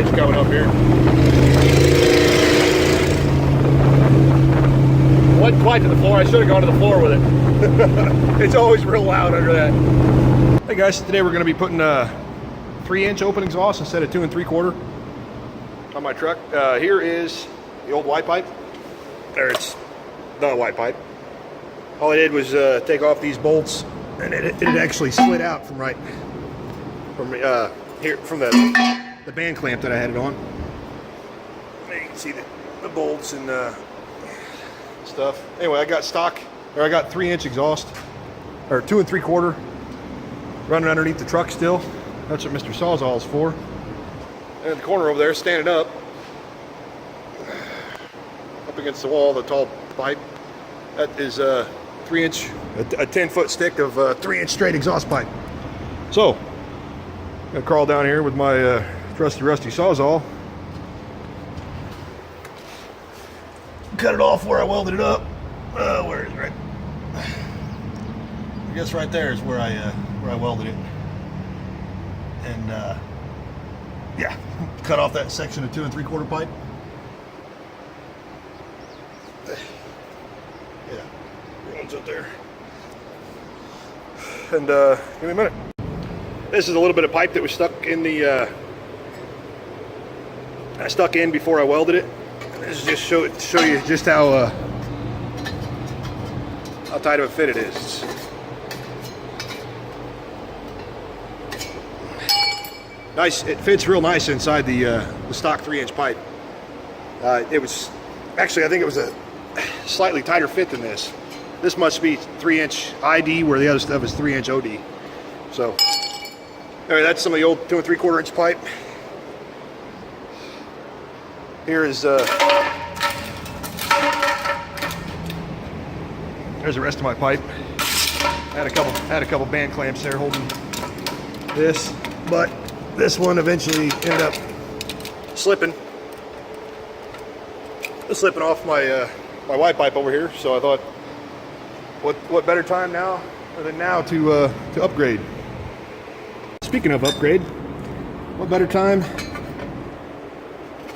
flange coming up here. Went quite to the floor. I should have gone to the floor with it. It's always real loud under that. Hey guys, today we're going to be putting a 3-inch open exhaust instead of 2 3/4 on my truck. Here is the old white pipe. There, it's the white pipe. All I did was take off these bolts, and it had actually slid out from here from the band clamp that I had it on. There you can see the bolts and stuff. Anyway, I got 3-inch exhaust, or 2 3/4, running underneath the truck still. That's what Mr. Sawzall is for. And in the corner over there, standing up against the wall, the tall pipe, that is a 3-inch, a 10-foot stick of 3-inch straight exhaust pipe. So, I'm gonna crawl down here with my trusty rusty Sawzall, cut it off where I welded it up. Where is it? Right? I guess right there is where I welded it. And yeah, cut off that section of 2 3/4 pipe. Yeah, runs up there. And give me a minute. This is a little bit of pipe that was stuck in the I stuck in before I welded it. This is just show you just how tight of a fit it is. Nice. It fits real nice inside the stock 3-inch pipe. It was actually, I think it was a slightly tighter fit than this. This must be 3-inch ID, where the other stuff is 3-inch OD. So anyway, that's some of the old 2 3/4 inch pipe. Here is there's the rest of my pipe. I had a couple band clamps there holding this, but this one eventually ended up slipping off my my white pipe over here. So I thought, what better time than now to upgrade. Speaking of upgrade, what better time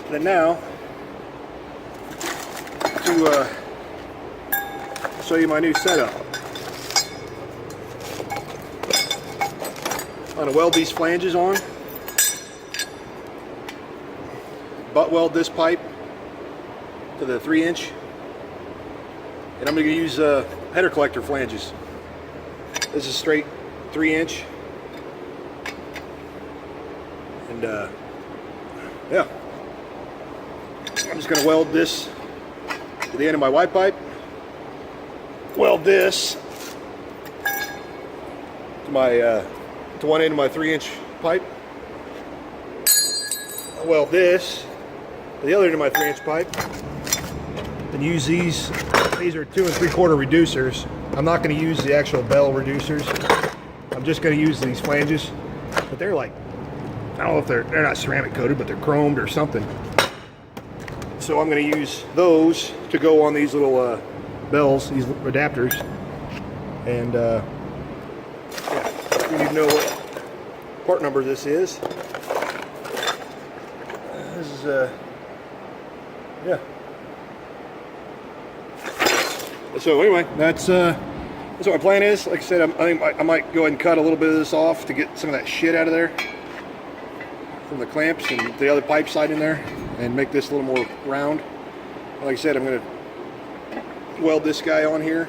than now to show you my new setup. I'm going to weld these flanges on, butt weld this pipe to the 3-inch, and I'm going to use header collector flanges. This is straight 3-inch, and yeah, I'm just going to weld this to the end of my white pipe, weld this to my to one end of my 3-inch pipe, I'll weld this to the other end of my 3-inch pipe, and use these are 2 3/4 reducers. I'm not going to use the actual bell reducers. I'm just going to use these flanges, but they're like, I don't know if they're not ceramic coated, but they're chromed or something. So I'm going to use those to go on these little bells, these adapters. And yeah, you need to know what part number this is. This is yeah. So anyway, that's what my plan is. Like I said, I think I might go ahead and cut a little bit of this off to get some of that shit out of there from the clamps and the other pipe side in there, and make this a little more round. Like I said, I'm going to weld this guy on here,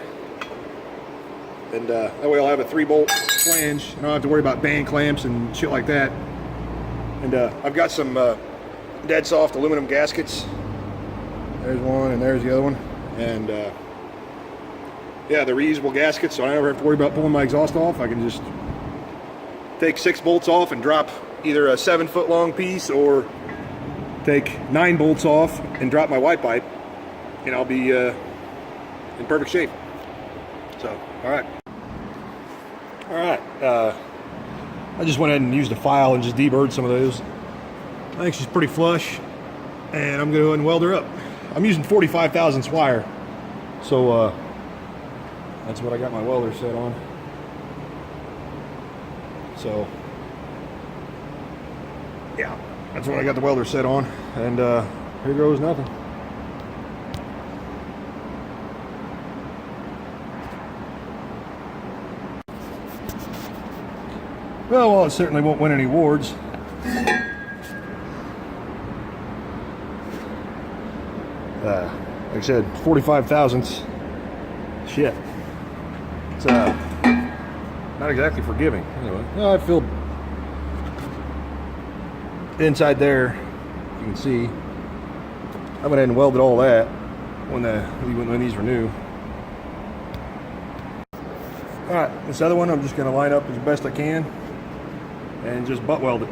and that way I'll have a 3-bolt flange. I don't have to worry about band clamps and shit like that. And I've got some dead soft aluminum gaskets. There's one, and there's the other one. And yeah, they're reusable gaskets, so I never have to worry about pulling my exhaust off. I can just take 6 bolts off and drop either a 7-foot long piece, or take 9 bolts off and drop my white pipe, and I'll be in perfect shape. So, all right. I just went ahead and used a file and just deburred some of those. I think she's pretty flush, and I'm going to go ahead and weld her up. I'm using 45 thousandths wire, so that's what I got my welder set on. So yeah, That's what I got the welder set on, and here goes nothing. Well, it certainly won't win any awards. Like I said, 45 thousandths. Shit. It's not exactly forgiving. Anyway, I feel inside there. You can see I went ahead and welded all that when these were new. All right, this other one I'm just going to line up as best I can and just butt weld it.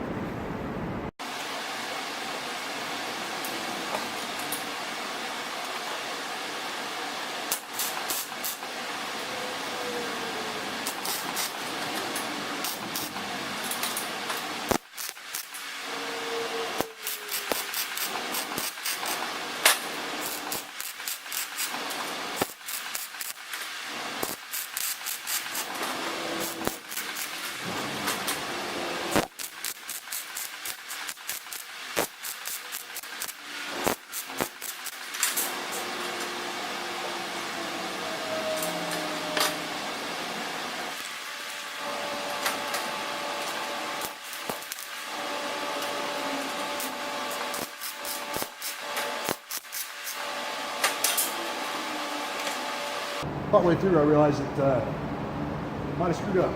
Partway through, I realized that I might have screwed up.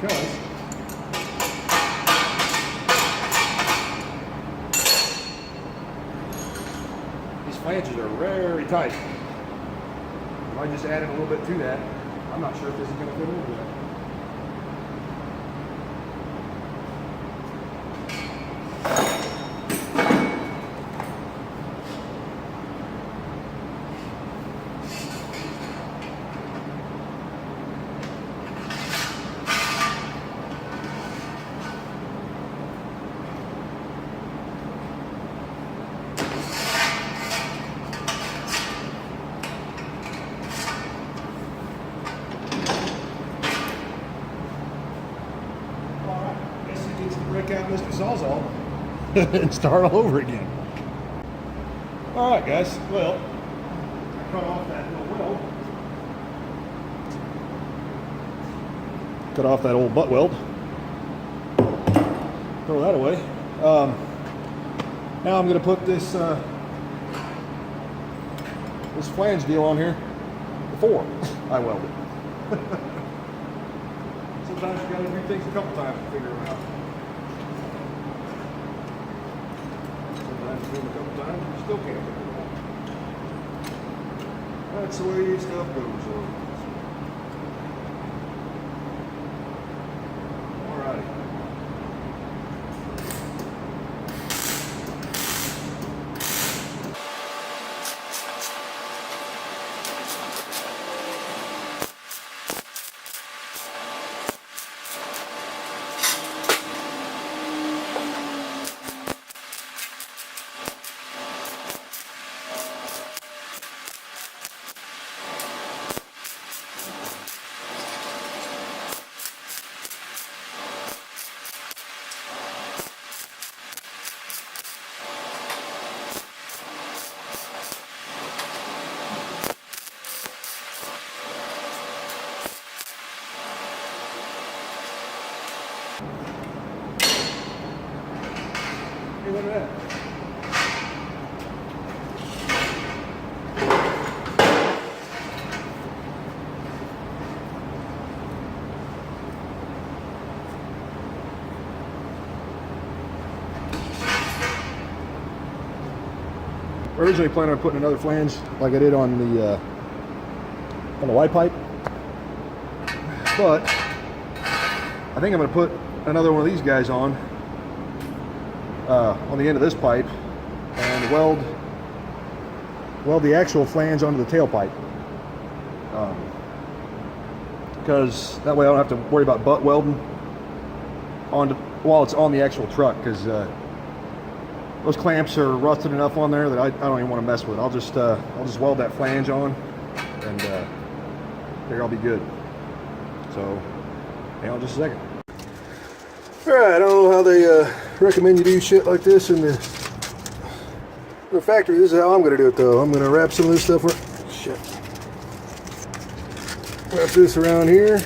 Because these flanges are very tight. If I just added a little bit to that, I'm not sure if this is going to fit into that. Break out Mr. Sawzall and start all over again. All right, guys. Well, I cut off that little weld. Cut off that old butt weld. Throw that away. Now I'm going to put this this flange deal on here before I weld it. Sometimes you got to do things a couple times to figure them out. Do them a couple times, you still can't figure it out. That's the way stuff goes. Alrighty. Hey, look at that. Originally planning on putting another flange like I did on the Y pipe, but I think I'm going to put another one of these guys on the end of this pipe and weld the actual flange onto the tailpipe, because that way I don't have to worry about butt welding while it's on the actual truck, because those clamps are rusted enough on there that I don't even want to mess with. I'll just weld that flange on and There, I'll be good. So, hang on just a second. Alright, I don't know how they recommend you do shit like this in the factory. This is how I'm going to do it though. I'm going to wrap some of this stuff around. Shit. Wrap this around here.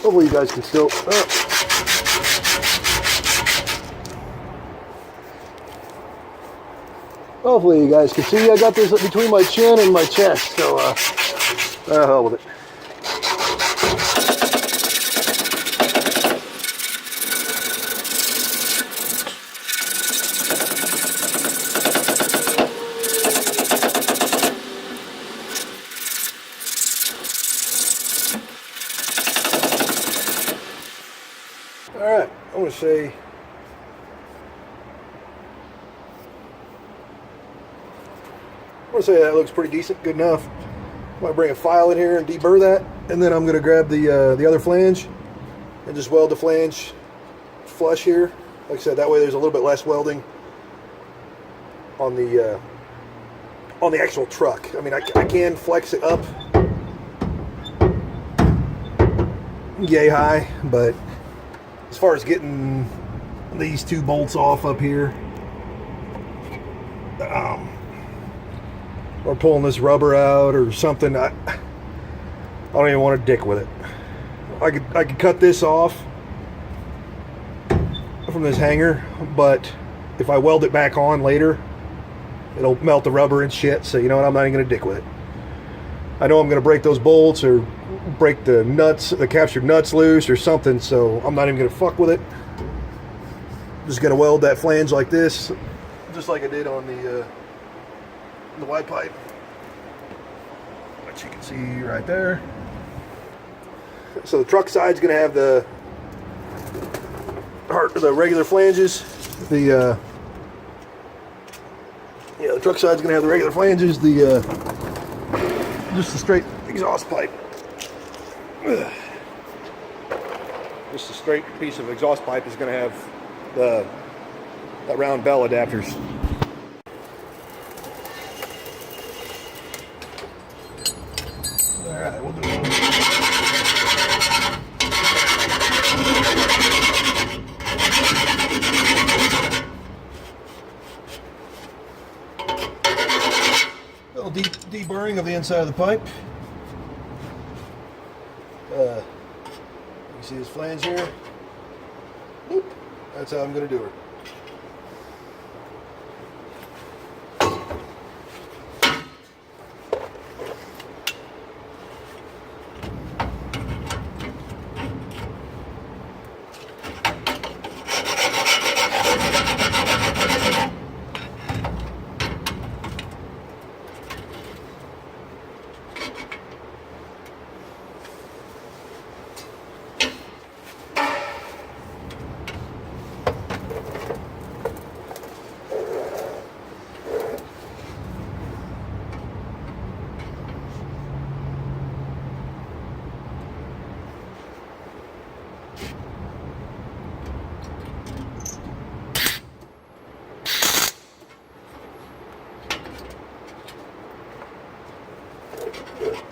Hopefully you guys can still... Hopefully you guys can see I got this between my chin and my chest, so hell with it. Alright, I'm going to say that looks pretty decent, good enough. I'm going to bring a file in here and deburr that, and then I'm going to grab the other flange and just weld the flange flush here. Like I said, that way there's a little bit less welding on the actual truck. I mean, I can flex it up yay high, but as far as getting these two bolts off up here, or pulling this rubber out or something, I don't even want to dick with it. I could cut this off from this hanger, but if I weld it back on later, it'll melt the rubber and shit. So you know what, I'm not even gonna dick with it. I know I'm gonna break those bolts or break the nuts, the captured nuts loose or something, so I'm not even gonna fuck with it. Just gonna weld that flange like this, just like I did on the wide pipe, which you can see right there. So the truck side's gonna have the regular flanges. The truck side's gonna have the regular flanges. Just the straight exhaust pipe. Just a straight piece of exhaust pipe is gonna have that round bell adapters. Alright, we'll do it. A little deburring of the inside of the pipe. You see this flange here? Boop. That's how I'm going to do it.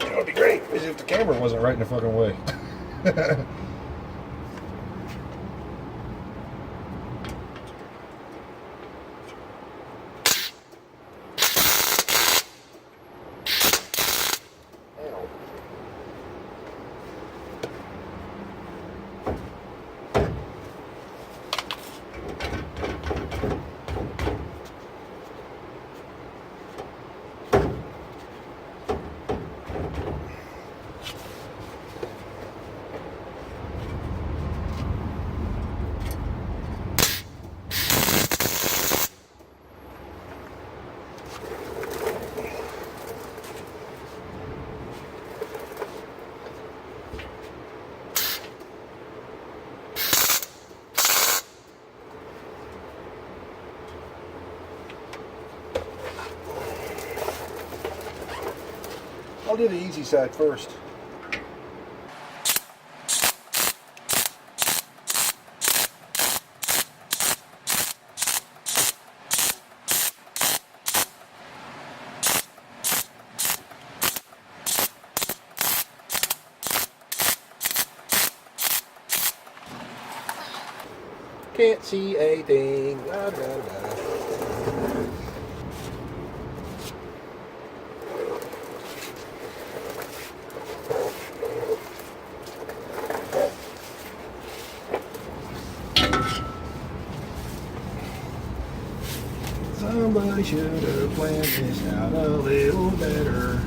That would be great if the camera wasn't right in the fucking way. I'll do the easy side first. can't see a thing. Da, da, da. Somebody should have planned this out a little better.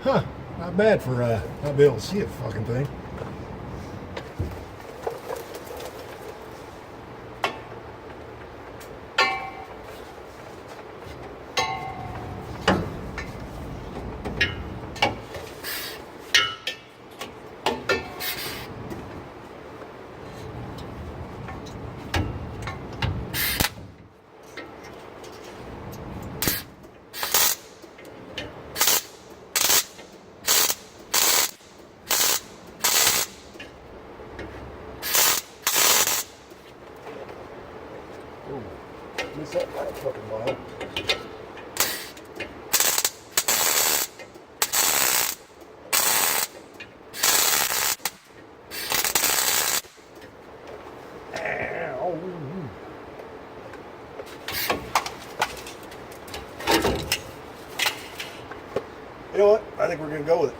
Huh, not bad for not being able to see a fucking thing. Missed that by a fucking mile. Ow. You know what? I think we're going to go with it.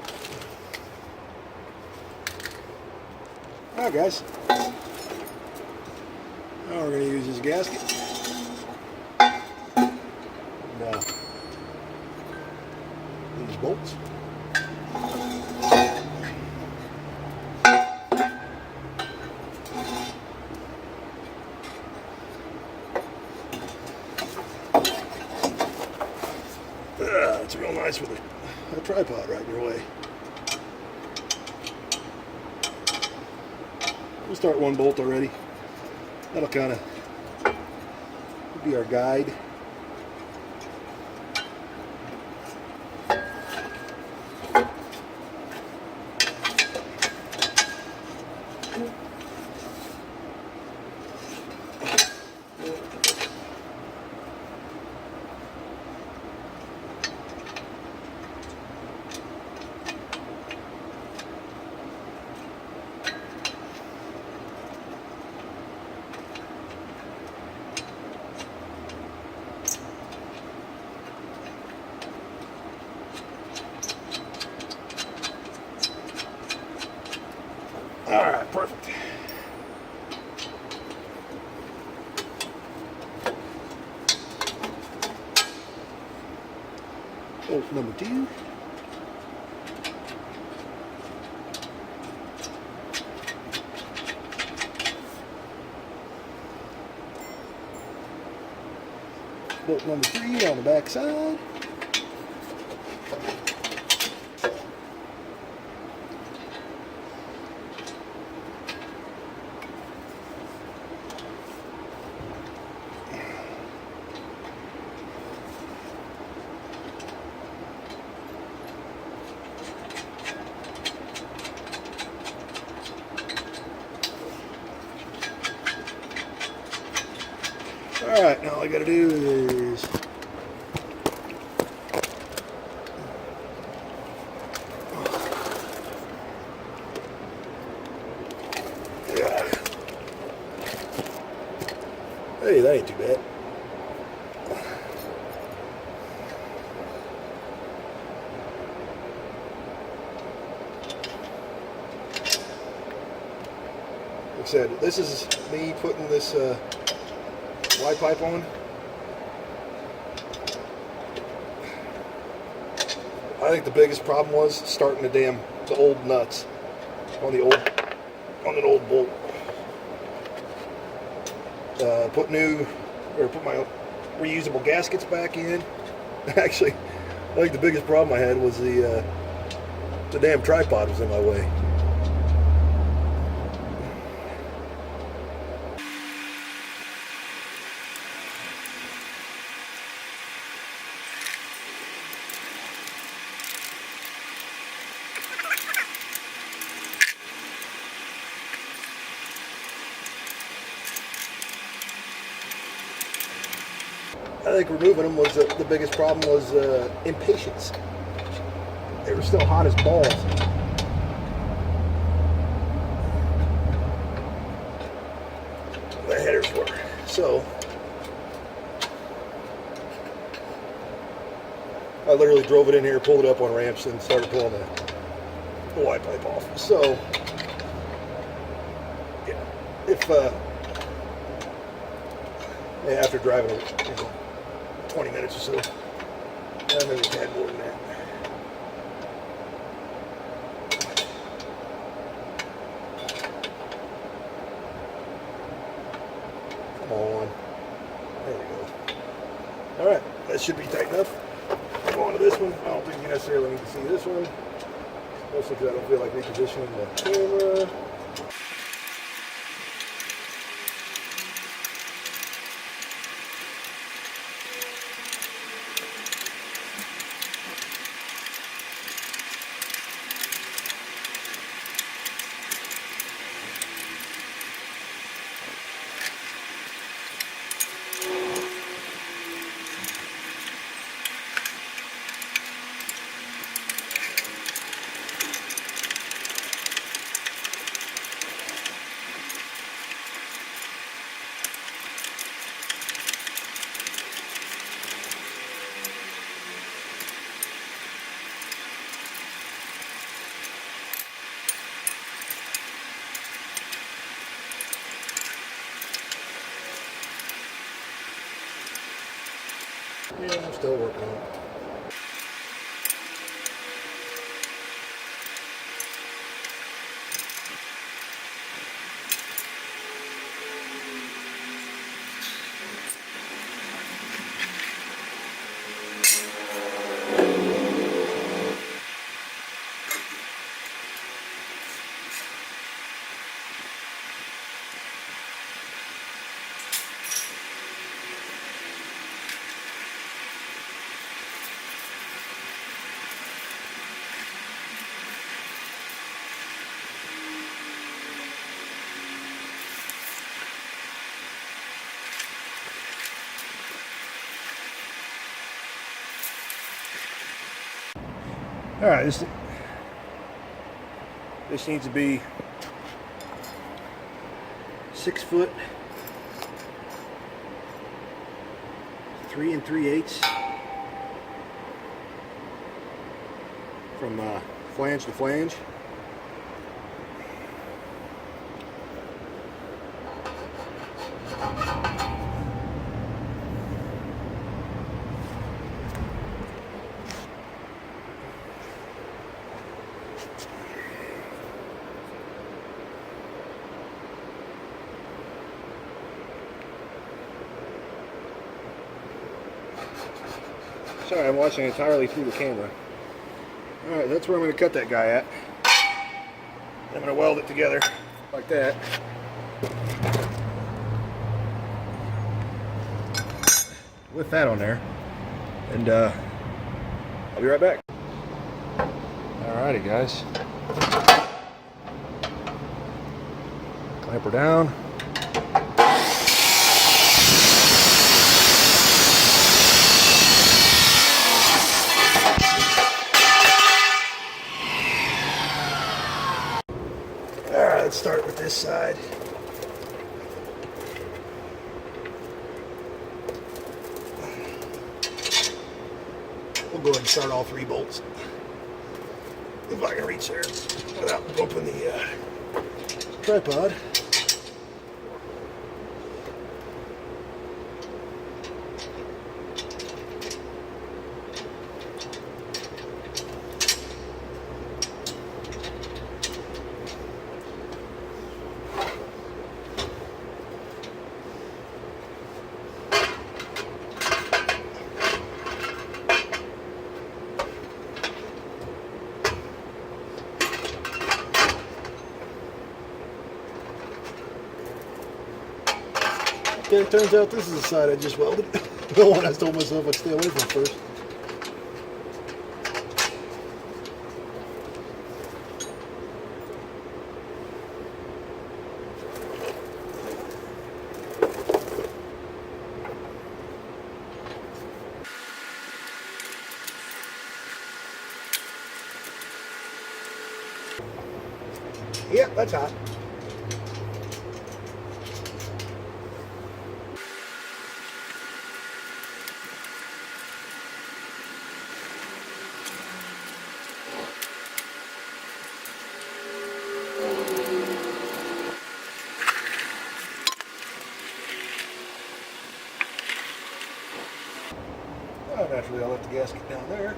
Alright guys. Now we're going to use this gasket. These bolts. It's real nice with a tripod right in your way. We'll start one bolt already. That'll kind of be our guide. Alright, perfect. Bolt number 2. Bolt number 3 on the back side. Alright, now all I gotta do is hey, that ain't too bad. Like I said, this is me putting this wide pipe on. I think the biggest problem was starting the old nuts on an old bolt. Put my reusable gaskets back in. Actually, I think the biggest problem I had was the damn tripod was in my way. I think removing them was the biggest problem was impatience. They were still hot as balls. The headers were. So I literally drove it in here, pulled it up on ramps, and started pulling the wide pipe off. So if after driving it, 20 minutes or so. Maybe a tad more than that. Come on. There we go. Alright, that should be tight enough. Go on to this one. I don't think you necessarily need to see this one. Mostly because I don't feel like repositioning the camera. Yeah, I'm still working on it. All right, this needs to be 6 foot, 3 3/8 from flange to flange. Sorry, I'm watching entirely through the camera. Alright, that's where I'm going to cut that guy at. I'm going to weld it together like that. With that on there. And I'll be right back. Alrighty guys. Clamp her down. let's start with this side. We'll go ahead and start all 3 bolts. If I can reach there without bumping the tripod. Okay, it turns out this is the side I just welded. The one I told myself I'd stay away from first. Yep, that's hot. Naturally, I'll let the gasket down there.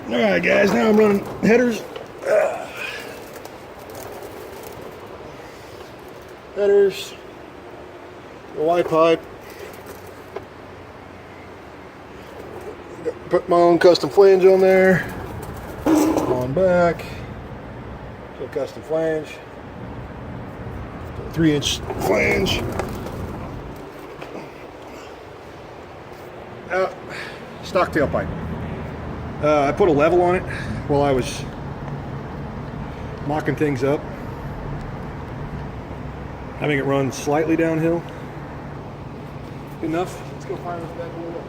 Alright guys, now I'm running headers. Headers, the Y pipe. Put my own custom flange on there. On back. So custom flange. 3-inch flange. Stock tailpipe. I put a level on it while I was mocking things up, having it run slightly downhill. Good enough. Let's go fire this bad boy up.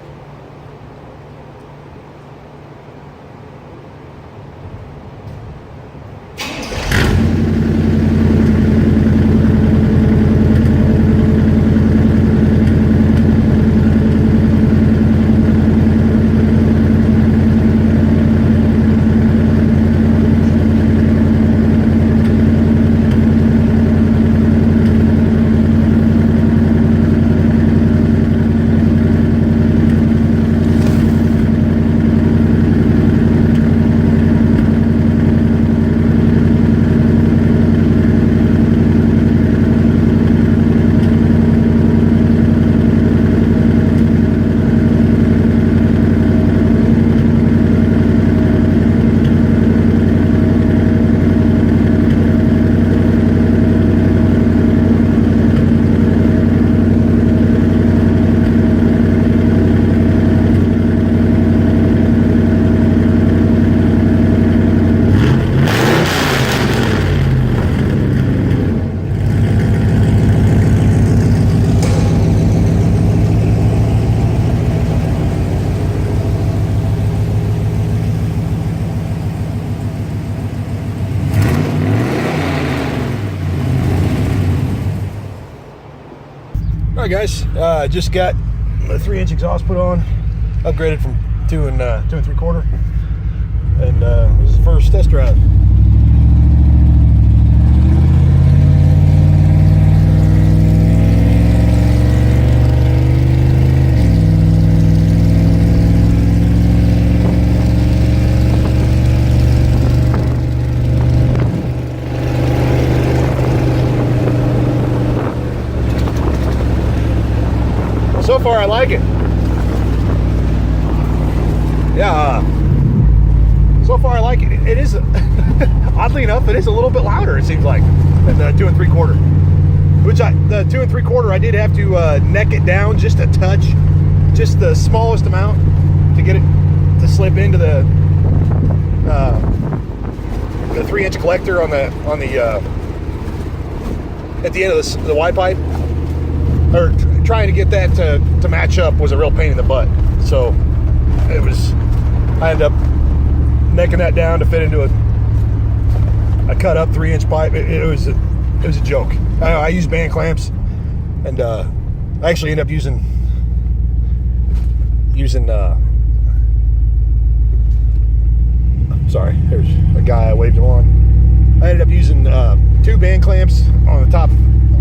All right, guys, just got the 3-inch exhaust put on, upgraded from 2 3/4, and this is the first test drive. So far, I like it. Yeah. So far, I like it. It is, oddly enough, it is a little bit louder. It seems like than the 2 3/4. Which the 2 3/4, I did have to neck it down just a touch, just the smallest amount to get it to slip into the 3-inch collector on the at the end of the Y pipe. Or trying to get that to match up was a real pain in the butt. So I ended up necking that down to fit into a cut up 3-inch pipe. It was a joke. I used band clamps, and I actually ended up using sorry, there's a guy I waved him on. I ended up using 2 band clamps on the top,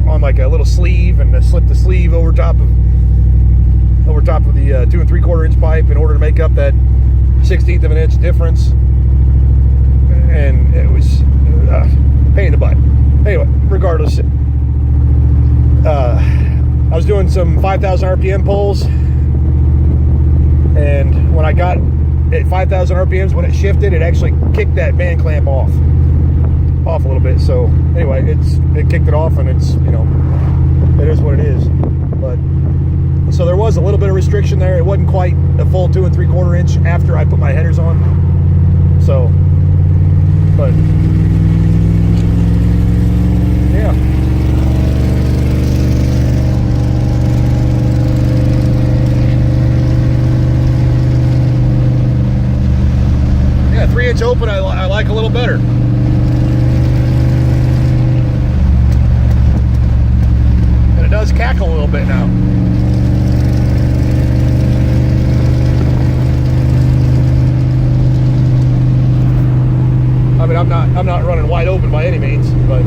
on like a little sleeve, and I slipped the sleeve over top of the 2 3/4 inch pipe in order to make up that 1/16 of an inch difference, and it was pain in the butt. Anyway, regardless, I was doing some 5,000 RPM pulls, and when I got at 5,000 RPMs, when it shifted, it actually kicked that band clamp off a little bit. So anyway, it kicked it off, and it's, you know, it is what it is. But so there was a little bit of restriction there. It wasn't quite a full 2 3/4 inch after I put my headers on. So, but yeah. Yeah, 3-inch open I like a little better. And it does cackle a little bit now. I mean, I'm not running wide open by any means, but